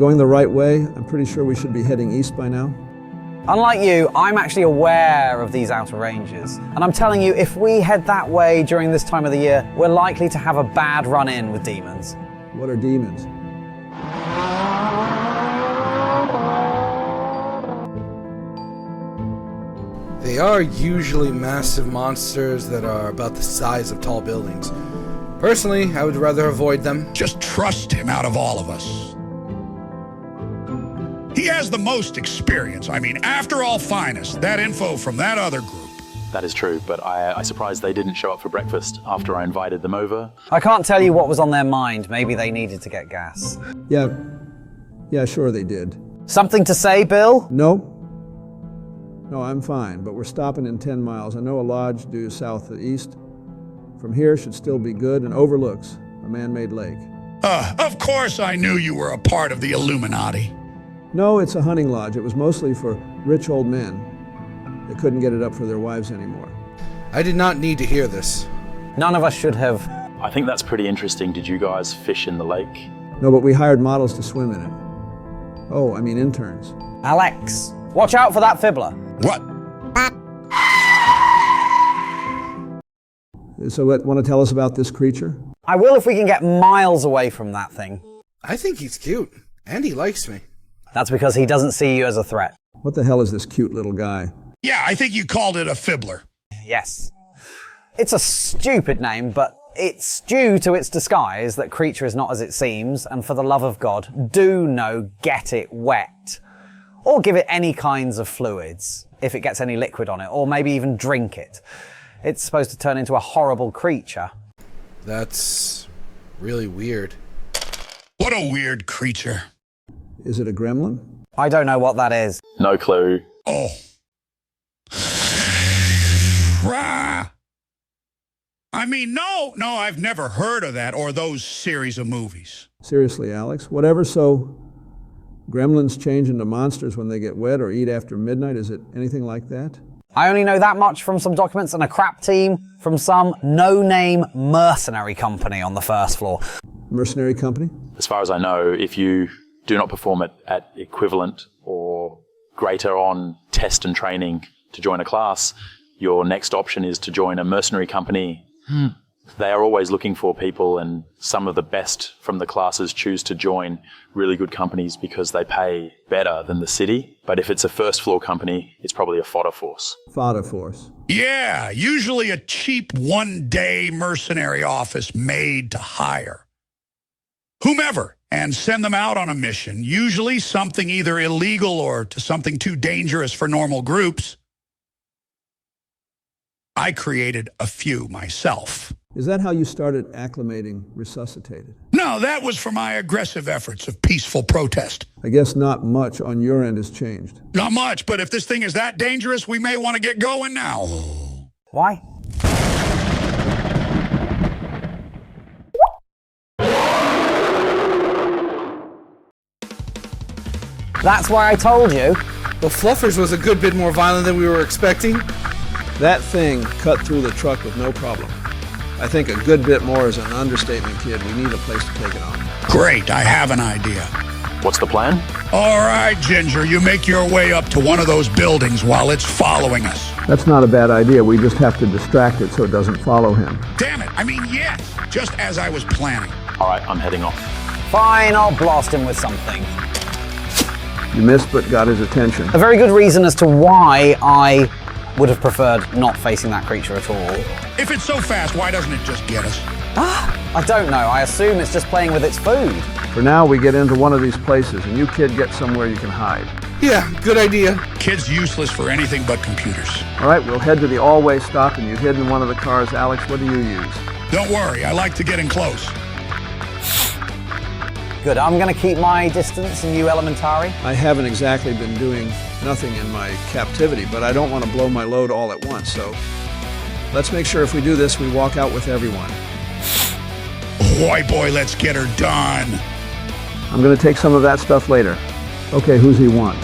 going the right way. I'm pretty sure we should be heading east by now. Unlike you, I'm actually aware of these outer ranges. And I'm telling you, if we head that way during this time of the year, we're likely to have a bad run-in with demons. What are demons? They are usually massive monsters that are about the size of tall buildings. Personally, I would rather avoid them. Just trust him out of all of us. He has the most experience. I mean, after all finest, that info from that other group. That is true, but I'm surprised they didn't show up for breakfast after I invited them over. I can't tell you what was on their mind. Maybe they needed to get gas. Yeah, sure they did. Something to say, Bill? No, I'm fine, but we're stopping in 10 miles. I know a lodge due southeast. From here should still be good and overlooks a man-made lake. Of course I knew you were a part of the Illuminati. No, it's a hunting lodge. It was mostly for rich old men. They couldn't get it up for their wives anymore. I did not need to hear this. None of us should have. I think that's pretty interesting. Did you guys fish in the lake? No, but we hired models to swim in it. Oh, I mean interns. Alex, watch out for that fibbler. What? So want to tell us about this creature? I will if we can get miles away from that thing. I think he's cute, and he likes me. That's because he doesn't see you as a threat. What the hell is this cute little guy? Yeah, I think you called it a fibbler. Yes. It's a stupid name, but it's due to its disguise that creature is not as it seems, and for the love of God, get it wet. Or give it any kinds of fluids, if it gets any liquid on it, or maybe even drink it. It's supposed to turn into a horrible creature. That's really weird. What a weird creature. Is it a gremlin? I don't know what that is. No clue. Oh. Rah. I mean, no, I've never heard of that or those series of movies. Seriously, Alex, whatever, so gremlins change into monsters when they get wet or eat after midnight? Is it anything like that? I only know that much from some documents and a crap team from some no-name mercenary company on the first floor. Mercenary company? As far as I know, if you do not perform at equivalent or greater on test and training to join a class, your next option is to join a mercenary company. They are always looking for people, and some of the best from the classes choose to join really good companies because they pay better than the city. But if it's a first floor company, it's probably a fodder force. Fodder force. Yeah, usually a cheap one-day mercenary office made to hire whomever and send them out on a mission, usually something either illegal or to something too dangerous for normal groups. I created a few myself. Is that how you started acclimating Resuscitated? No, that was for my aggressive efforts of peaceful protest. I guess not much on your end has changed. Not much, but if this thing is that dangerous, we may want to get going now. Why? That's why I told you. The Fluffers was a good bit more violent than we were expecting. That thing cut through the truck with no problem. I think a good bit more is an understatement, kid. We need a place to take it on. Great, I have an idea. What's the plan? All right, Ginger, you make your way up to one of those buildings while it's following us. That's not a bad idea. We just have to distract it so it doesn't follow him. Damn it, I mean, yes, just as I was planning. All right, I'm heading off. Fine, I'll blast him with something. You missed but got his attention. A very good reason as to why I would have preferred not facing that creature at all. If it's so fast, why doesn't it just get us? I don't know. I assume it's just playing with its food. For now, we get into one of these places, and you kid get somewhere you can hide. Yeah, good idea. Kid's useless for anything but computers. All right, we'll head to the all-way stop, and you hid in one of the cars. Alex, what do you use? Don't worry, I like to get in close. Good, I'm going to keep my distance and you elementary. I haven't exactly been doing nothing in my captivity, but I don't want to blow my load all at once, so let's make sure if we do this, we walk out with everyone. Boy, let's get her done. I'm going to take some of that stuff later. Okay, who's he want?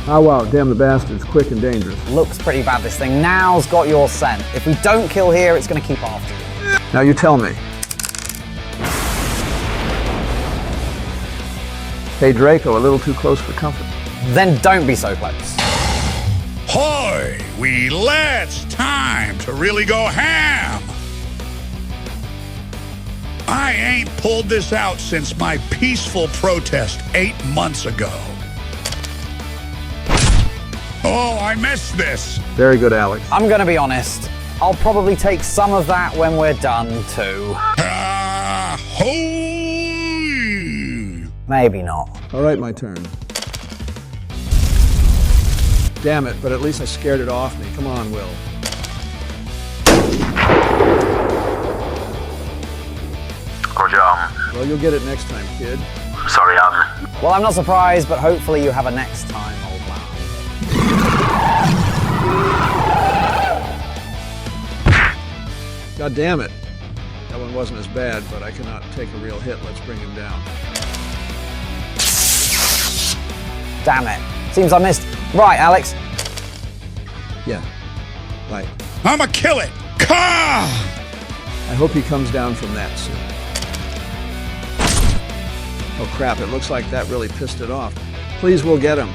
Oh wow, damn the bastard's quick and dangerous. Looks pretty bad, this thing. Now's got your scent. If we don't kill here, it's going to keep after you. Now you tell me. Hey Draco, a little too close for comfort. Then don't be so close. Hoy, it's time to really go ham. I ain't pulled this out since my peaceful protest 8 months ago. Oh, I missed this. Very good, Alex. I'm gonna be honest. I'll probably take some of that when we're done too. Ho! Maybe not. All right, my turn. Damn it, but at least I scared it off me. Come on, Will. Roger, Well, you'll get it next time, kid. sorry, Well, I'm not surprised, but hopefully you have a next time, old man. God damn it. That one wasn't as bad, but I cannot take a real hit. Let's bring him down. Damn it. Seems I missed. Right, Alex. Yeah, right. I'ma kill it. Ka! I hope he comes down from that soon. Oh crap, it looks like that really pissed it off. Please, we'll get him.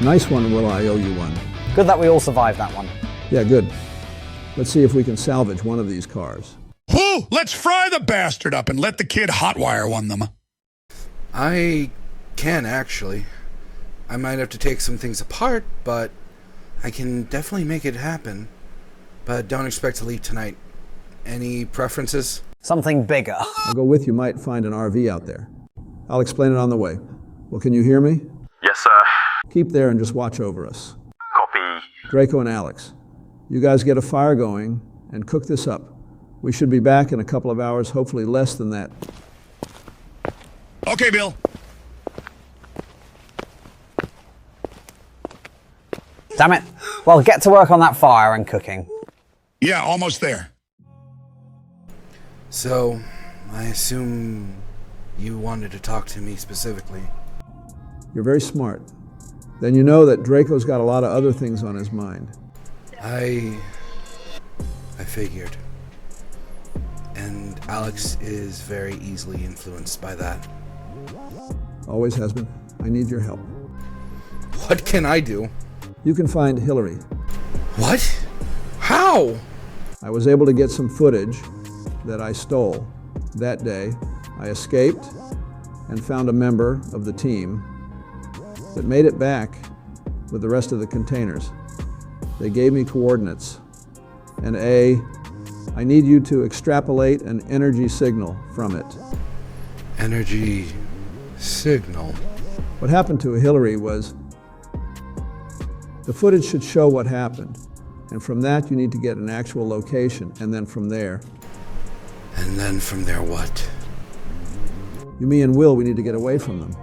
Nice one, Will. I owe you one. Good that we all survived that one. Yeah, good. Let's see if we can salvage one of these cars. Whoo! Let's fry the bastard up and let the kid hotwire one them. I can, actually. I might have to take some things apart, but I can definitely make it happen. But don't expect to leave tonight. Any preferences? Something bigger. I'll go with you. Might find an RV out there. I'll explain it on the way. Well, can you hear me? Yes, sir. Keep there and just watch over us. Copy. Draco and Alex, you guys get a fire going and cook this up. We should be back in a couple of hours, hopefully less than that. Okay, Bill. Damn it. Well, get to work on that fire and cooking. Yeah, almost there. So, I assume you wanted to talk to me specifically. You're very smart. Then you know that Draco's got a lot of other things on his mind. I figured. And Alex is very easily influenced by that. Always has been. I need your help. What can I do? You can find Hillary. What? How? I was able to get some footage that I stole. That day, I escaped and found a member of the team that made it back with the rest of the containers. They gave me coordinates. And I need you to extrapolate an energy signal from it. Energy signal. What happened to Hillary was the footage should show what happened. And from that, you need to get an actual location. And then from there, And then from there, what? me and Will, we need to get away from them.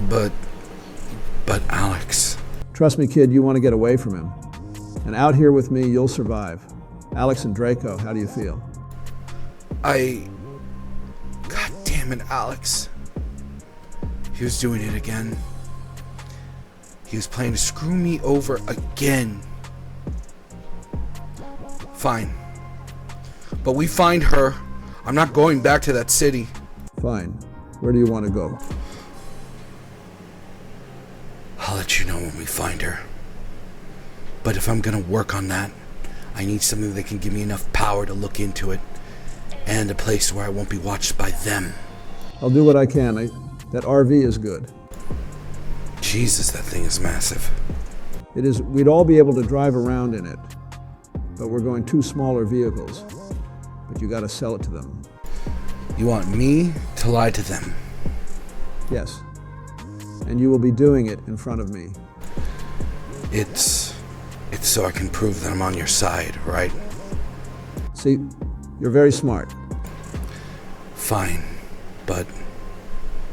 But Alex. Trust me, kid, you want to get away from him. And out here with me, you'll survive. Alex and Draco, how do you feel? God damn it, Alex. He was doing it again. He was playing to screw me over again. Fine. But we find her. I'm not going back to that city. Fine. Where do you want to go? I'll let you know when we find her. But if I'm gonna work on that, I need something that can give me enough power to look into it. And a place where I won't be watched by them. I'll do what I can. That RV is good. Jesus, that thing is massive. It is. We'd all be able to drive around in it. But we're going 2 smaller vehicles. But you got to sell it to them. You want me to lie to them? Yes. And you will be doing it in front of me. It's so I can prove that I'm on your side, right? See, you're very smart. Fine, but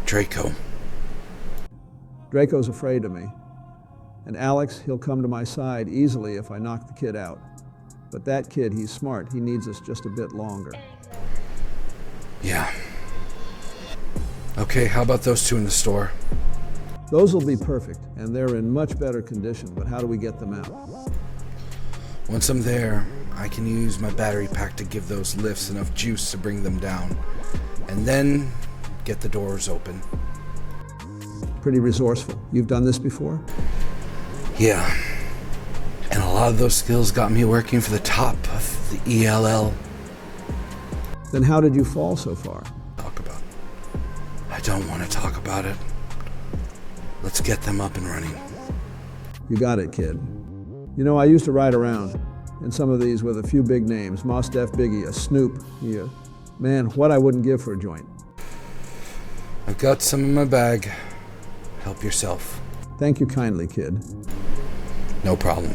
Draco. Draco's afraid of me. And Alex, he'll come to my side easily if I knock the kid out. But that kid, he's smart. He needs us just a bit longer. Yeah. Okay, how about those two in the store? Those will be perfect, and they're in much better condition, but how do we get them out? Once I'm there, I can use my battery pack to give those lifts enough juice to bring them down, and then get the doors open. Pretty resourceful. You've done this before? Yeah, and a lot of those skills got me working for the top of the ELL. Then how did you fall so far? Talk about it. I don't want to talk about it. Let's get them up and running. You got it, kid. You know, I used to ride around in some of these with a few big names. Mos Def Biggie, a Snoop. Yeah. Man, what I wouldn't give for a joint. I've got some in my bag. Help yourself. Thank you kindly, kid. No problem.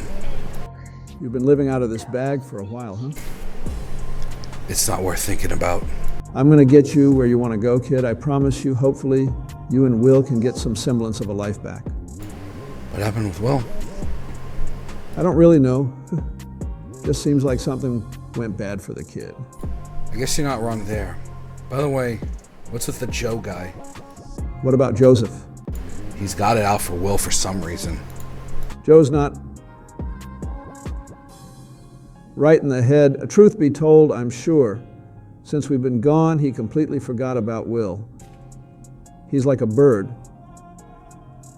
You've been living out of this bag for a while, huh? It's not worth thinking about. I'm gonna get you where you want to go, kid. I promise you, hopefully, you and Will can get some semblance of a life back. What happened with Will? I don't really know. Just seems like something went bad for the kid. I guess you're not wrong there. By the way, what's with the Joe guy? What about Joseph? He's got it out for Will for some reason. Joe's not right in the head. Truth be told, I'm sure, since we've been gone, he completely forgot about Will. He's like a bird.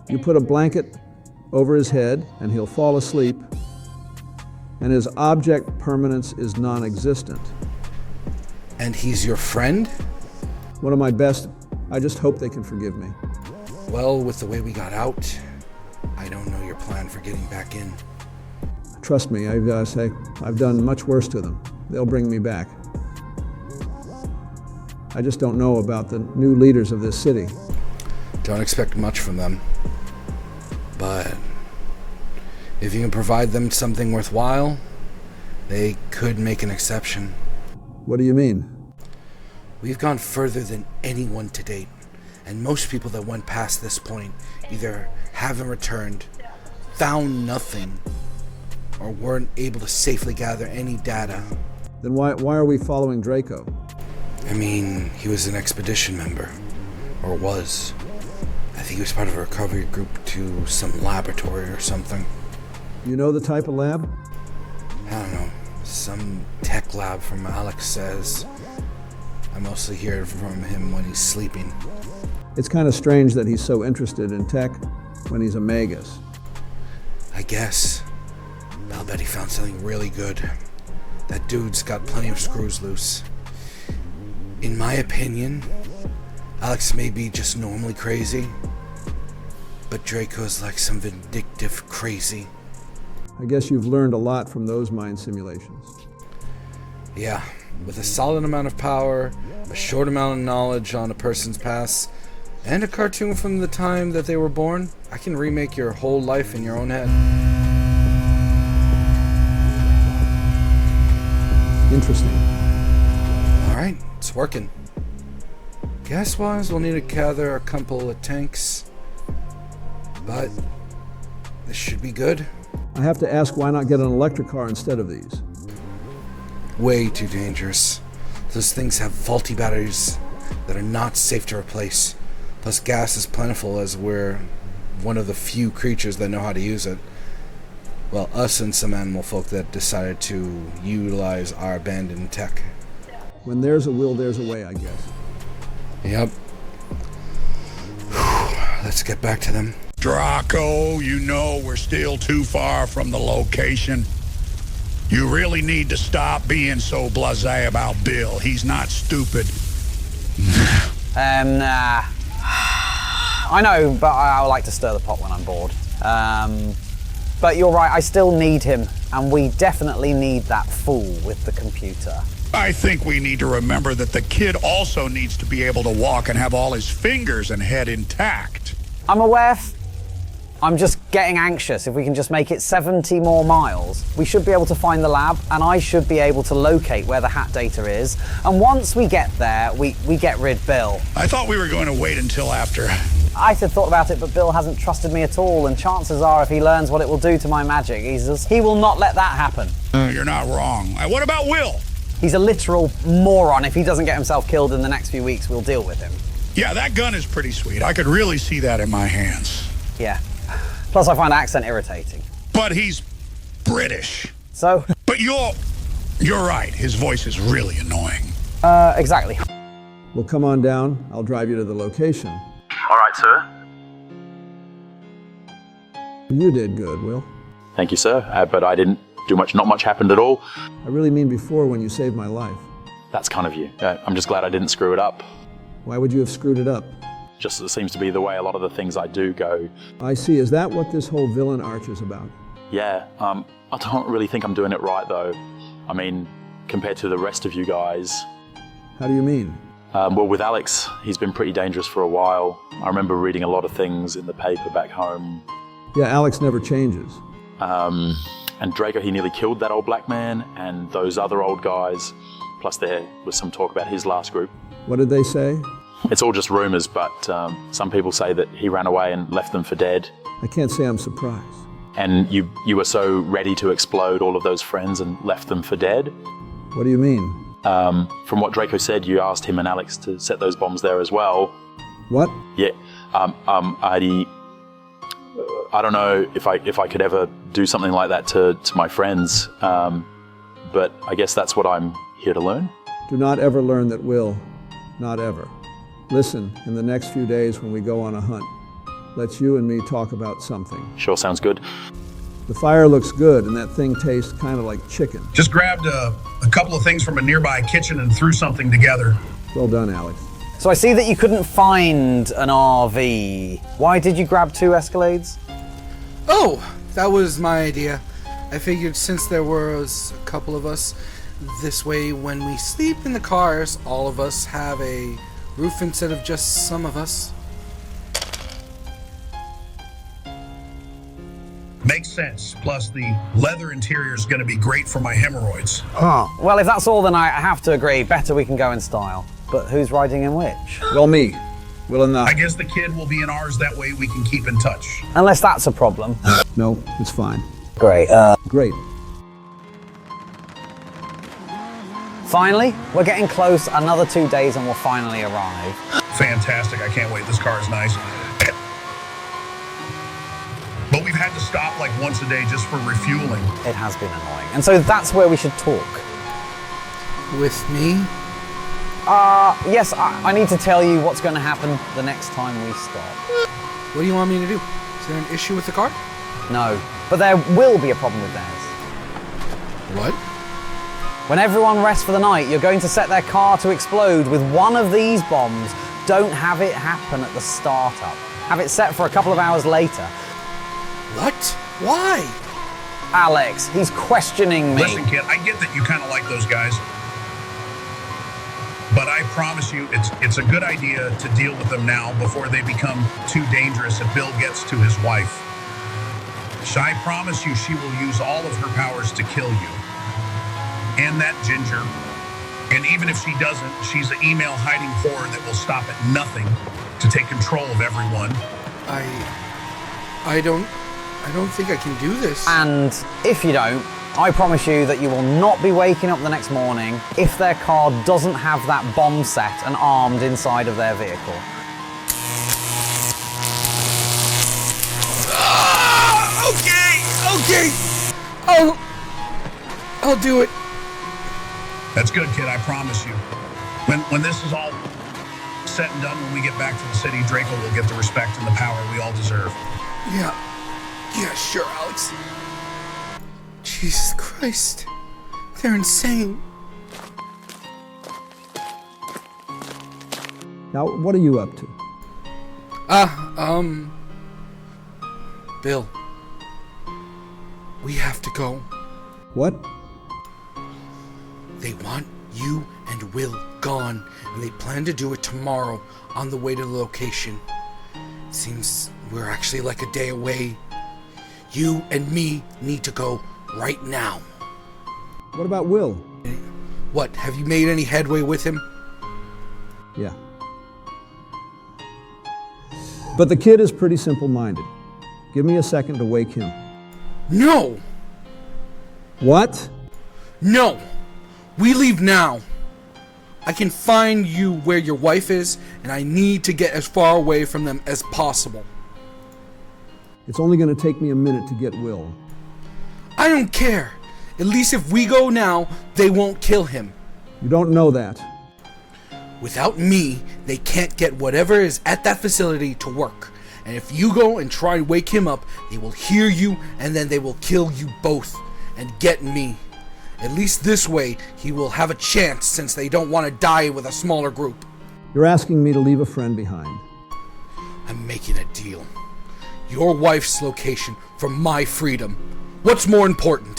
You put a blanket over his head and he'll fall asleep, and his object permanence is non-existent. And he's your friend? One of my best. I just hope they can forgive me. Well, with the way we got out, I don't know your plan for getting back in. Trust me, I've done much worse to them. They'll bring me back. I just don't know about the new leaders of this city. Don't expect much from them. But if you can provide them something worthwhile, they could make an exception. What do you mean? We've gone further than anyone to date, and most people that went past this point either haven't returned, found nothing, or weren't able to safely gather any data. Then why are we following Draco? I mean, he was an expedition member, or was. I think he was part of a recovery group to some laboratory or something. You know the type of lab? I don't know, some tech lab from Alex says. I mostly hear from him when he's sleeping. It's kind of strange that he's so interested in tech when he's a magus. I guess. I'll bet he found something really good. That dude's got plenty of screws loose. In my opinion, Alex may be just normally crazy, but Draco's like some vindictive crazy. I guess you've learned a lot from those mind simulations. Yeah, with a solid amount of power, a short amount of knowledge on a person's past, and a cartoon from the time that they were born, I can remake your whole life in your own head. Interesting. Alright, it's working. Gas-wise, we'll need to gather a couple of tanks, but this should be good. I have to ask, why not get an electric car instead of these? Way too dangerous. Those things have faulty batteries that are not safe to replace. Plus, gas is plentiful as we're one of the few creatures that know how to use it. Well, us and some animal folk that decided to utilize our abandoned tech. When there's a will, there's a way, I guess. Yep. Let's get back to them. Draco, you know we're still too far from the location. You really need to stop being so blasé about Bill. He's not stupid. Nah. I know, but I like to stir the pot when I'm bored. But you're right, I still need him, and we definitely need that fool with the computer. I think we need to remember that the kid also needs to be able to walk and have all his fingers and head intact. I'm aware. I'm just getting anxious. If we can just make it 70 more miles, we should be able to find the lab, and I should be able to locate where the hat data is. And once we get there, we get rid Bill. I thought we were going to wait until after. I had thought about it, but Bill hasn't trusted me at all, and chances are if he learns what it will do to my magic, he will not let that happen. You're not wrong. What about Will? He's a literal moron. If he doesn't get himself killed in the next few weeks, we'll deal with him. Yeah, that gun is pretty sweet. I could really see that in my hands. Yeah. Plus, I find accent irritating. But he's British. So? But you're right. His voice is really annoying. Exactly. Well, come on down. I'll drive you to the location. All right, sir. You did good, Will. Thank you, sir. But I didn't do much. Not much happened at all. I really mean before, when you saved my life. That's kind of you. I'm just glad I didn't screw it up. Why would you have screwed it up? Just it seems to be the way a lot of the things I do go. I see. Is that what this whole villain arch is about? Yeah, I don't really think I'm doing it right, though. I mean, compared to the rest of you guys. How do you mean? Well, with Alex, he's been pretty dangerous for a while. I remember reading a lot of things in the paper back home. Yeah, Alex never changes. And Draco, he nearly killed that old black man and those other old guys. Plus there was some talk about his last group. What did they say? It's all just rumors, but some people say that he ran away and left them for dead. I can't say I'm surprised. And you were so ready to explode all of those friends and left them for dead. What do you mean? From what Draco said, you asked him and Alex to set those bombs there as well. What? Yeah. I don't know if I could ever do something like that to my friends, but I guess that's what I'm here to learn. Do not ever learn that, Will. Not ever. Listen, in the next few days when we go on a hunt, let's you and me talk about something. Sure, sounds good. The fire looks good, and that thing tastes kind of like chicken. Just grabbed a couple of things from a nearby kitchen and threw something together. Well done, Alex. So I see that you couldn't find an RV. Why did you grab 2 Escalades? Oh, that was my idea. I figured since there was a couple of us, this way when we sleep in the cars, all of us have a roof instead of just some of us. Makes sense. Plus, the leather interior is going to be great for my hemorrhoids. Well, if that's all, then I have to agree. Better we can go in style. But who's riding in which? Well, me. Will and I guess the kid will be in ours. That way we can keep in touch. Unless that's a problem. No, it's fine. Great. Great. Finally, we're getting close. Another 2 days and we'll finally arrive. Fantastic. I can't wait. This car is nice. But we've had to stop like once a day just for refueling. It has been annoying. And so that's where we should talk. With me? Yes, I need to tell you what's going to happen the next time we stop. What do you want me to do? Is there an issue with the car? No, but there will be a problem with theirs. What? When everyone rests for the night, you're going to set their car to explode with one of these bombs. Don't have it happen at the startup. Have it set for a couple of hours later. What? Why? Alex, he's questioning me. Listen, kid, I get that you kind of like those guys. But I promise you, it's a good idea to deal with them now before they become too dangerous and Bill gets to his wife. I promise you she will use all of her powers to kill you. And that Ginger. And even if she doesn't, she's an email hiding whore that will stop at nothing to take control of everyone. I don't think I can do this. And if you don't, I promise you that you will not be waking up the next morning if their car doesn't have that bomb set and armed inside of their vehicle. Okay. I'll do it. That's good, kid, I promise you. When this is all said and done, when we get back to the city, Draco will get the respect and the power we all deserve. Yeah, sure, Alex. Jesus Christ. They're insane. Now, what are you up to? Bill. We have to go. What? They want you and Will gone, and they plan to do it tomorrow on the way to the location. Seems we're actually like a day away. You and me need to go right now. What about Will? What, have you made any headway with him? Yeah. But the kid is pretty simple-minded. Give me a second to wake him. No! What? No! We leave now. I can find you where your wife is, and I need to get as far away from them as possible. It's only going to take me a minute to get Will. I don't care. At least if we go now, they won't kill him. You don't know that. Without me, they can't get whatever is at that facility to work. And if you go and try and wake him up, they will hear you and then they will kill you both and get me. At least this way, he will have a chance since they don't want to die with a smaller group. You're asking me to leave a friend behind. I'm making a deal. Your wife's location for my freedom. What's more important?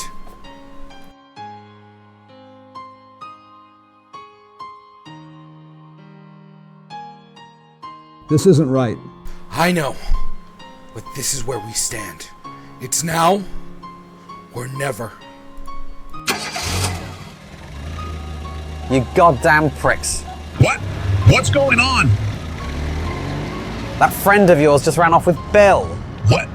This isn't right. I know, but this is where we stand. It's now or never. You goddamn pricks. What? What's going on? That friend of yours just ran off with Bill. What?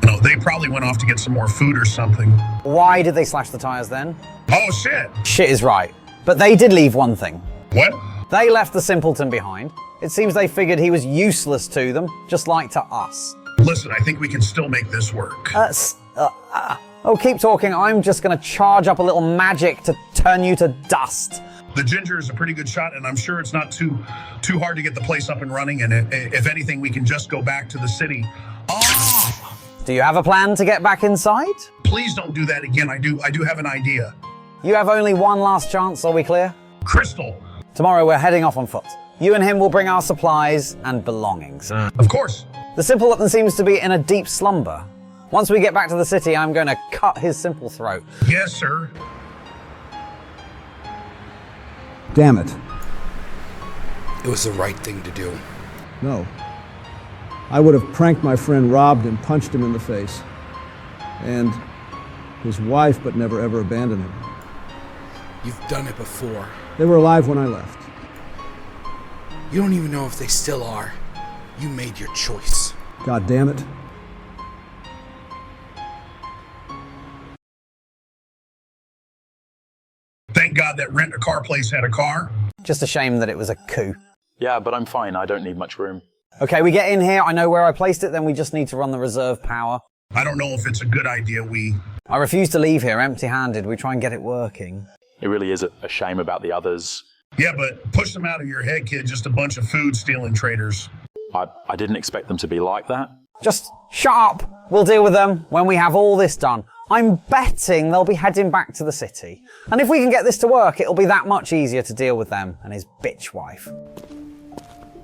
No, they probably went off to get some more food or something. Why did they slash the tires then? Oh, shit. Shit is right. But they did leave one thing. What? They left the simpleton behind. It seems they figured he was useless to them, just like to us. Listen, I think we can still make this work. Oh, keep talking. I'm just gonna charge up a little magic to turn you to dust. The ginger is a pretty good shot, and I'm sure it's not too hard to get the place up and running, and if anything, we can just go back to the city. Oh! Do you have a plan to get back inside? Please don't do that again. I do have an idea. You have only one last chance, are we clear? Crystal! Tomorrow we're heading off on foot. You and him will bring our supplies and belongings. Of course. The simpleton seems to be in a deep slumber. Once we get back to the city, I'm going to cut his simple throat. Yes, sir. Damn it. It was the right thing to do. No. I would have pranked my friend, robbed and punched him in the face. And his wife, but never ever abandoned him. You've done it before. They were alive when I left. You don't even know if they still are. You made your choice. God damn it. Thank God that rent-a-car place had a car. Just a shame that it was a coup. Yeah, but I'm fine. I don't need much room. Okay, we get in here. I know where I placed it. Then we just need to run the reserve power. I don't know if it's a good idea. I refuse to leave here empty-handed. We try and get it working. It really is a shame about the others. Yeah, but push them out of your head, kid. Just a bunch of food-stealing traitors. I didn't expect them to be like that. Just shut up. We'll deal with them when we have all this done. I'm betting they'll be heading back to the city. And if we can get this to work, it'll be that much easier to deal with them and his bitch wife.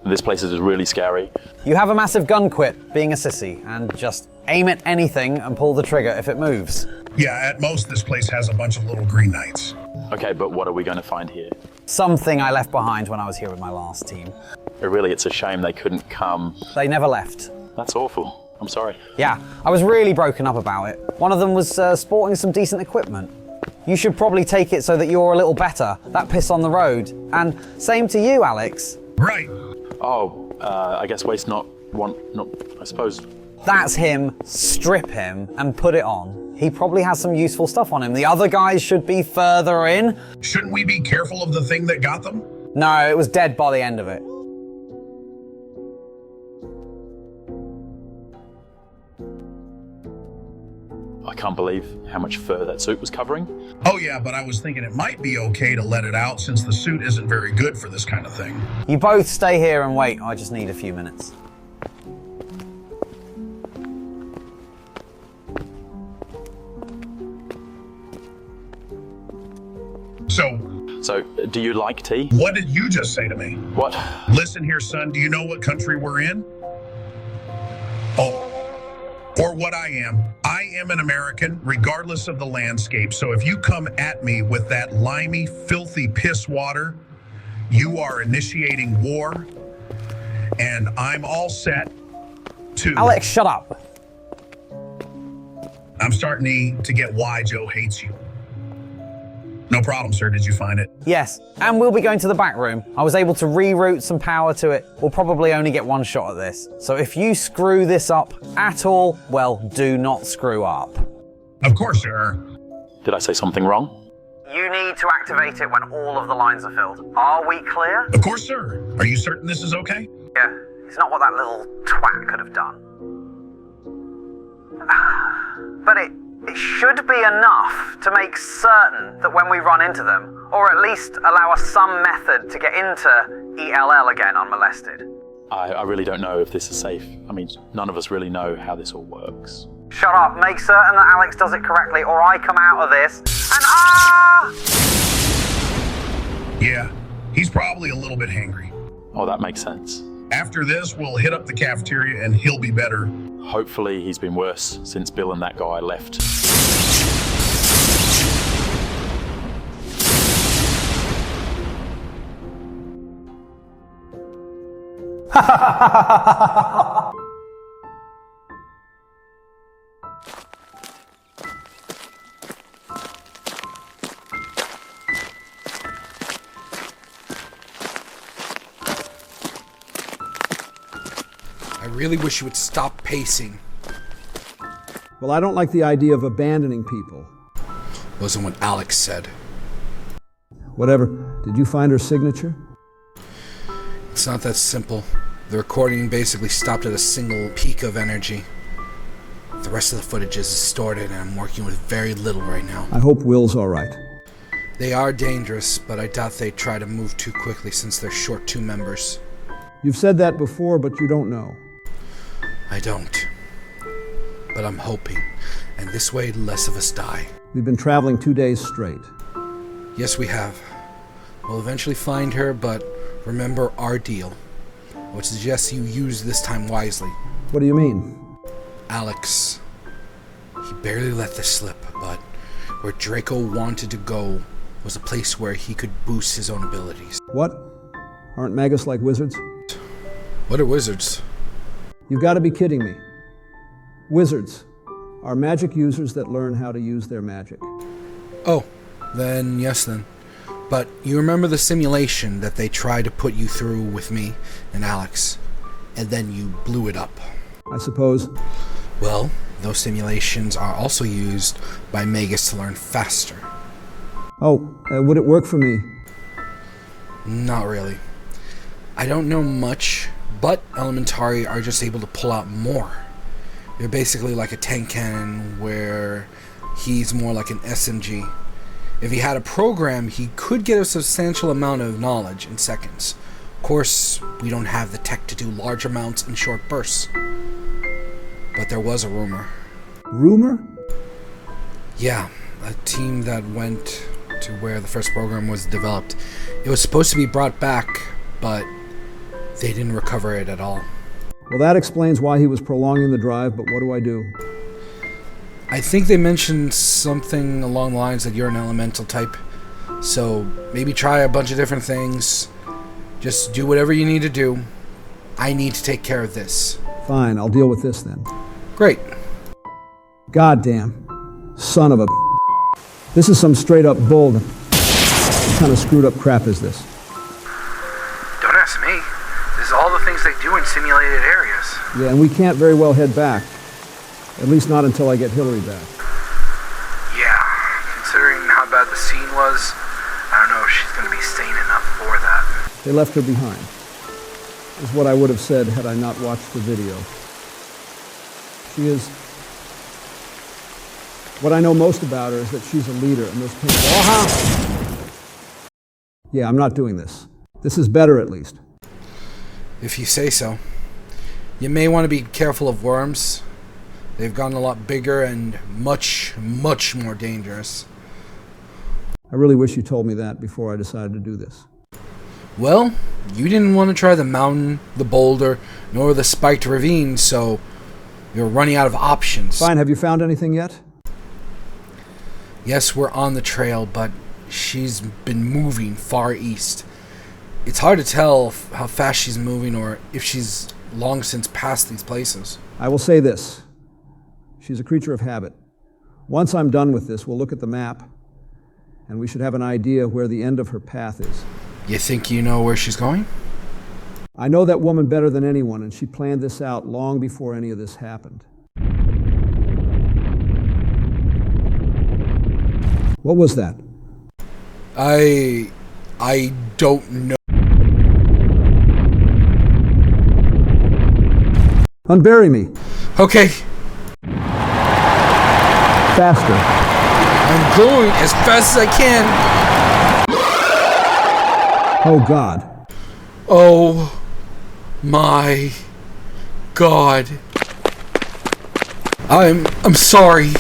This place is really scary. You have a massive gun quit, being a sissy, and just aim at anything and pull the trigger if it moves. Yeah, at most this place has a bunch of little green knights. Okay, but what are we going to find here? Something I left behind when I was here with my last team. Really, it's a shame they couldn't come. They never left. That's awful. I'm sorry. Yeah, I was really broken up about it. One of them was sporting some decent equipment. You should probably take it so that you're a little better. That piss on the road. And same to you, Alex. Right. Oh, I guess waste not, I suppose. That's him. Strip him and put it on. He probably has some useful stuff on him. The other guys should be further in. Shouldn't we be careful of the thing that got them? No, it was dead by the end of it. I can't believe how much fur that suit was covering. Oh yeah, but I was thinking it might be okay to let it out since the suit isn't very good for this kind of thing. You both stay here and wait. I just need a few minutes. So, do you like tea? What did you just say to me? What? Listen here, son, do you know what country we're in? Oh. Or what I am. I am an American, regardless of the landscape. So if you come at me with that limey, filthy piss water, you are initiating war, and I'm all set to... Alex, shut up. I'm starting to get why Joe hates you. No problem, sir. Did you find it? Yes, and we'll be going to the back room. I was able to reroute some power to it. We'll probably only get one shot at this. So if you screw this up at all, well, do not screw up. Of course, sir. Did I say something wrong? You need to activate it when all of the lines are filled. Are we clear? Of course, sir. Are you certain this is okay? Yeah, it's not what that little twat could have done. But it should be enough to make certain that when we run into them, or at least allow us some method to get into ELL again unmolested. I really don't know if this is safe. I mean, none of us really know how this all works. Shut up, make certain that Alex does it correctly, or I come out of this and Yeah, he's probably a little bit hangry. Oh, that makes sense. After this, we'll hit up the cafeteria and he'll be better. Hopefully he's been worse since Bill and that guy left. I really wish you would stop pacing. Well, I don't like the idea of abandoning people. Wasn't what Alex said. Whatever. Did you find her signature? It's not that simple. The recording basically stopped at a single peak of energy. The rest of the footage is distorted, and I'm working with very little right now. I hope Will's all right. They are dangerous, but I doubt they'd try to move too quickly since they're short 2 members. You've said that before, but you don't know. I don't. But I'm hoping, and this way less of us die. We've been traveling 2 days straight. Yes, we have. We'll eventually find her, but remember our deal. I would suggest you use this time wisely. What do you mean? Alex. He barely let this slip, but where Draco wanted to go was a place where he could boost his own abilities. What? Aren't Magus like wizards? What are wizards? You've got to be kidding me. Wizards are magic users that learn how to use their magic. Oh, then yes then. But you remember the simulation that they tried to put you through with me and Alex, and then you blew it up. I suppose. Well, those simulations are also used by Magus to learn faster. Oh, would it work for me? Not really. I don't know much, but Elementari are just able to pull out more. They're basically like a tank cannon, where he's more like an SMG. If he had a program, he could get a substantial amount of knowledge in seconds. Of course, we don't have the tech to do large amounts in short bursts. But there was a rumor. Rumor? Yeah, a team that went to where the first program was developed. It was supposed to be brought back, but they didn't recover it at all. Well, that explains why he was prolonging the drive, but what do I do? I think they mentioned something along the lines that you're an elemental type. So maybe try a bunch of different things. Just do whatever you need to do. I need to take care of this. Fine, I'll deal with this then. Great. Goddamn. Son of a... This is some straight up bull. What kind of screwed up crap is this? Don't ask me. This is all the things they do in simulated areas. Yeah, and we can't very well head back. At least not until I get Hillary back. Yeah, considering how bad the scene was, I don't know if she's going to be sane enough for that. They left her behind, is what I would have said had I not watched the video. She is... What I know most about her is that she's a leader, and those people... Yeah, I'm not doing this. This is better, at least. If you say so. You may want to be careful of worms. They've gotten a lot bigger and much, much more dangerous. I really wish you told me that before I decided to do this. Well, you didn't want to try the mountain, the boulder, nor the spiked ravine, so you're running out of options. Fine, have you found anything yet? Yes, we're on the trail, but she's been moving far east. It's hard to tell how fast she's moving or if she's long since passed these places. I will say this. She's a creature of habit. Once I'm done with this, we'll look at the map, and we should have an idea where the end of her path is. You think you know where she's going? I know that woman better than anyone, and she planned this out long before any of this happened. What was that? I don't know. Unbury me. Okay, Faster. I'm going as fast as I can. Oh, God. Oh my God. I'm sorry.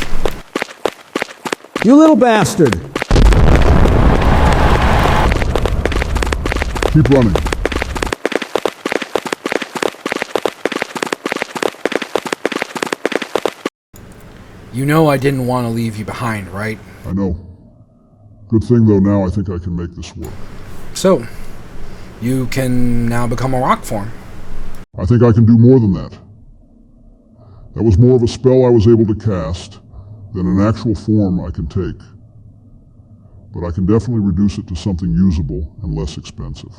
You little bastard. Keep running. You know I didn't want to leave you behind, right? I know. Good thing though, now I think I can make this work. So, you can now become a rock form. I think I can do more than that. That was more of a spell I was able to cast than an actual form I can take. But I can definitely reduce it to something usable and less expensive.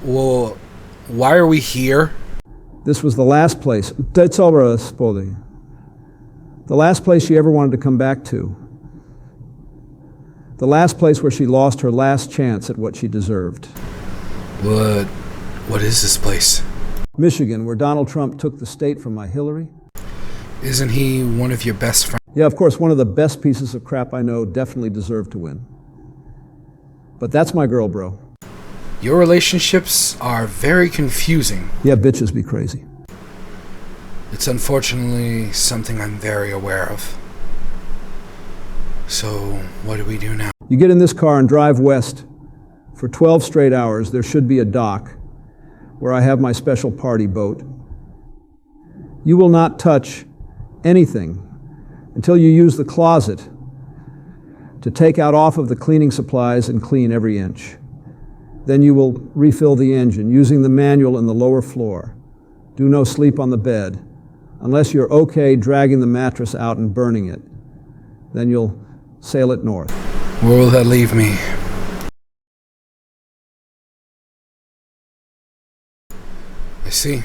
Well, why are we here? This was the last place. That's all right, Spody. The last place she ever wanted to come back to. The last place where she lost her last chance at what she deserved. What is this place? Michigan, where Donald Trump took the state from my Hillary. Isn't he one of your best friends? Yeah, of course, one of the best pieces of crap I know definitely deserved to win. But that's my girl, bro. Your relationships are very confusing. Yeah, bitches be crazy. It's unfortunately something I'm very aware of. So, what do we do now? You get in this car and drive west. For 12 straight hours, there should be a dock where I have my special party boat. You will not touch anything until you use the closet to take out off of the cleaning supplies and clean every inch. Then you will refill the engine using the manual in the lower floor. Do no sleep on the bed, unless you're okay dragging the mattress out and burning it. Then you'll sail it north. Where will that leave me? I see.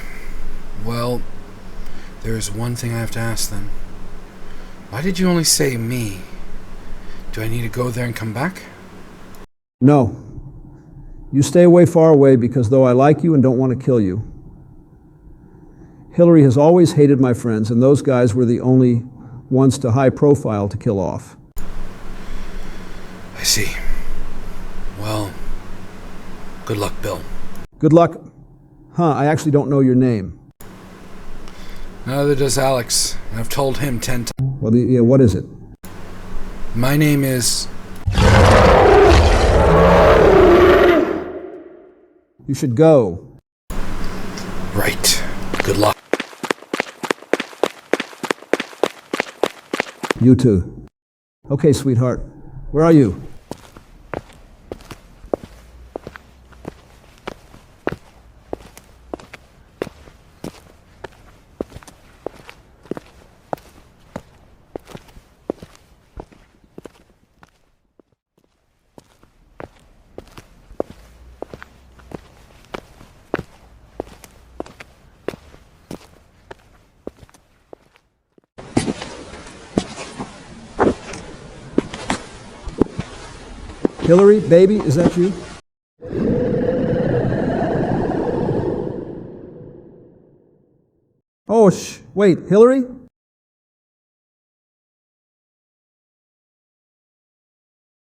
Well, there's one thing I have to ask then. Why did you only say me? Do I need to go there and come back? No. You stay far away because though I like you and don't want to kill you, Hillary has always hated my friends, and those guys were the only ones to high profile to kill off. I see. Well, good luck, Bill. Good luck. I actually don't know your name. Neither does Alex. I've told him 10 times. Well, yeah, what is it? My name is... You should go. Right. Good luck. You too. Okay, sweetheart. Where are you? Hillary, baby, is that you? Oh, wait, Hillary?